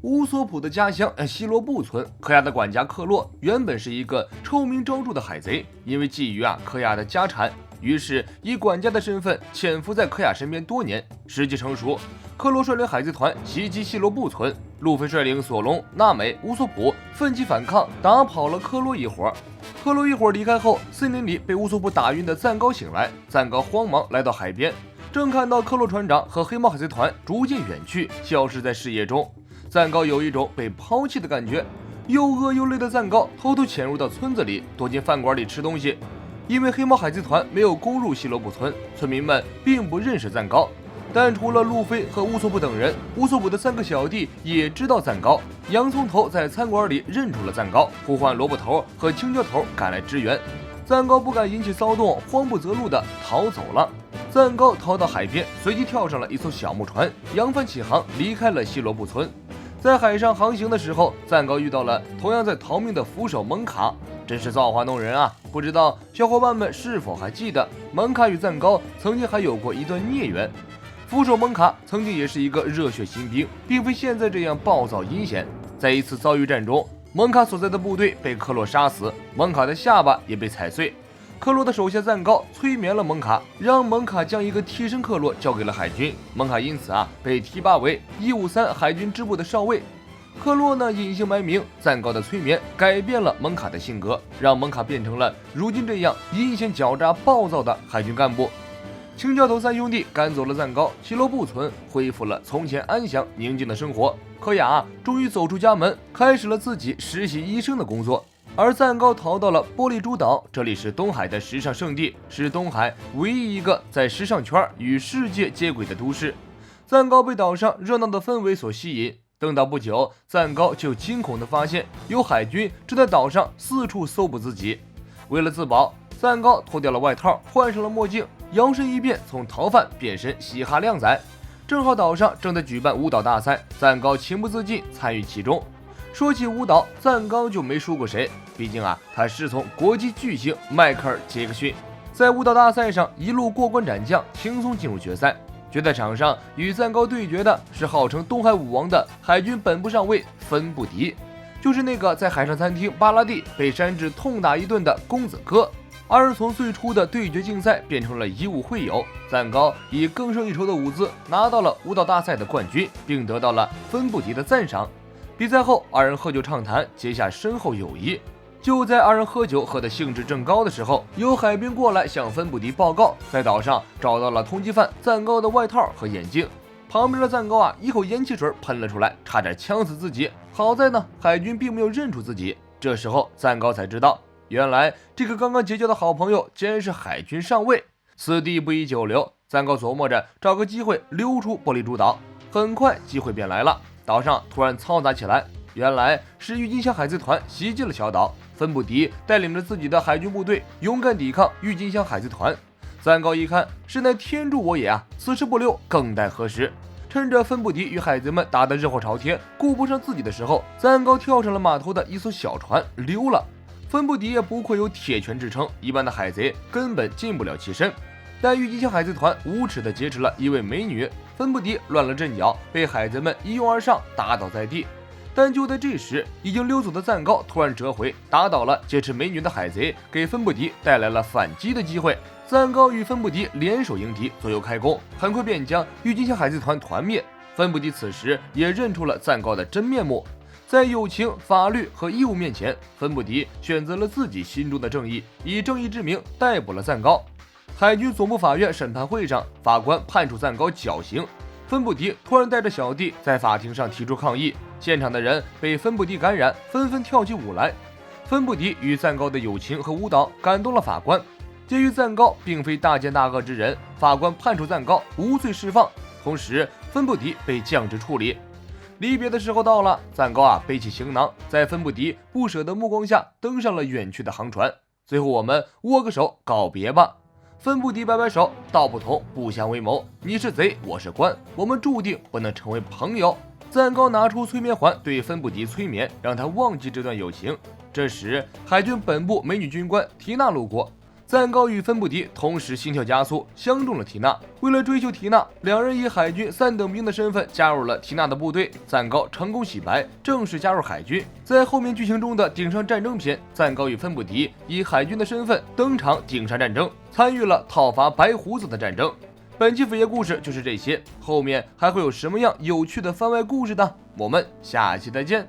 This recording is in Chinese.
乌索普的家乡希罗布村，科亚的管家克洛原本是一个臭名昭著的海贼，因为觊觎科亚的家产，于是以管家的身份潜伏在科亚身边多年。时机成熟，克洛率领海贼团袭击希罗布村，路飞率领索隆、娜美、乌索普奋起反抗，打跑了克洛一伙。克洛一伙离开后，森林里被乌索普打晕的赞高醒来，赞高慌忙来到海边，正看到克洛船长和黑猫海贼团逐渐远去，消失在视野中。赞高有一种被抛弃的感觉，又饿又累的赞高偷偷潜入到村子里，躲进饭馆里吃东西。因为黑猫海贼团没有攻入希罗布村，村民们并不认识赞高。但除了路飞和乌索普等人，乌索普的3个小弟也知道赞高。洋葱头在餐馆里认出了赞高，呼唤萝卜头和青椒头赶来支援。赞高不敢引起骚动，慌不择路地逃走了。赞高逃到海边，随即跳上了一艘小木船，扬帆起航，离开了希罗布村。在海上航行的时候，赞高遇到了同样在逃命的扶手蒙卡，真是造化弄人啊！不知道小伙伴们是否还记得，蒙卡与赞高曾经还有过一段孽缘。扶手蒙卡曾经也是一个热血新兵，并非现在这样暴躁阴险。在一次遭遇战中，蒙卡所在的部队被克洛杀死，蒙卡的下巴也被踩碎。克洛的手下赞高催眠了蒙卡，让蒙卡将一个替身克洛交给了海军。蒙卡因此被提拔为153海军支部的少尉。克洛呢隐姓埋名，赞高的催眠改变了蒙卡的性格，让蒙卡变成了如今这样阴险狡诈暴躁的海军干部。青椒头3兄弟赶走了赞高，希罗布村恢复了从前安详宁静的生活。科亚终于走出家门，开始了自己实习医生的工作。而赞高逃到了玻璃珠岛，这里是东海的时尚圣地，是东海唯一一个在时尚圈与世界接轨的都市。赞高被岛上热闹的氛围所吸引，等到不久，赞高就惊恐地发现有海军正在岛上四处搜捕自己。为了自保，赞高脱掉了外套，换上了墨镜，摇身一变从逃犯变身嘻哈靓仔。正好岛上正在举办舞蹈大赛，赞高情不自禁参与其中。说起舞蹈，赞高就没输过谁，毕竟他师从国际巨星迈克尔·杰克逊，在舞蹈大赛上一路过关斩将，轻松进入决赛。决赛场上与赞高对决的是号称东海武王的海军本部上尉芬布迪，就是那个在海上餐厅巴拉蒂被山治痛打一顿的公子哥。二人从最初的对决竞赛变成了以武会友，赞高以更胜一筹的舞姿拿到了舞蹈大赛的冠军，并得到了芬布迪的赞赏。比赛后，二人喝酒畅谈，结下深厚友谊。就在二人喝酒喝得兴致正高的时候，有海兵过来向芬布迪报告，在岛上找到了通缉犯赞高的外套和眼镜。旁边的赞高一口烟汽水喷了出来，差点呛死自己。好在呢，海军并没有认出自己。这时候赞高才知道，原来这个刚刚结交的好朋友竟然是海军上尉。此地不宜久留，赞高琢磨着找个机会溜出玻璃珠岛。很快机会便来了，岛上突然嘈杂起来，原来是郁金香海贼团袭击了小岛。芬布迪带领着自己的海军部队勇敢抵抗郁金香海贼团。赞高一看是乃天助我也此时不留更待何时。趁着芬布迪与海贼们打得热火朝天，顾不上自己的时候，赞高跳上了码头的一艘小船溜了。芬布迪也不愧有铁拳之称，一般的海贼根本进不了其身。但郁金香海贼团无耻地劫持了一位美女，芬布迪乱了阵脚，被海贼们一拥而上，打倒在地。但就在这时，已经溜走的赞高突然折回，打倒了劫持美女的海贼，给芬布迪带来了反击的机会。赞高与芬布迪联手迎敌，左右开弓，很快便将郁金香海贼团团灭。芬布迪此时也认出了赞高的真面目，在友情、法律和义务面前，芬布迪选择了自己心中的正义，以正义之名逮捕了赞高。海军总部法院审判会上，法官判处赞高绞刑。芬布迪突然带着小弟在法庭上提出抗议，现场的人被芬布迪感染，纷纷跳起舞来。芬布迪与赞高的友情和舞蹈感动了法官。鉴于赞高并非大奸大恶之人，法官判处赞高无罪释放，同时芬布迪被降职处理。离别的时候到了，赞高背起行囊，在芬布迪不舍的目光下登上了远去的航船。最后我们握个手告别吧。芬布迪摆摆手，道不同不相为谋，你是贼，我是官，我们注定不能成为朋友。赞高拿出催眠环对芬布迪催眠，让他忘记这段友情。这时海军本部美女军官缇娜路过，赞高与芬布迪同时心跳加速，相中了缇娜。为了追求缇娜，两人以海军3等兵的身份加入了缇娜的部队。赞高成功洗白，正式加入海军。在后面剧情中的顶上战争篇，赞高与芬布迪以海军的身份登场顶上战争，参与了讨伐白胡子的战争。本期扉页故事就是这些，后面还会有什么样有趣的番外故事呢？我们下期再见。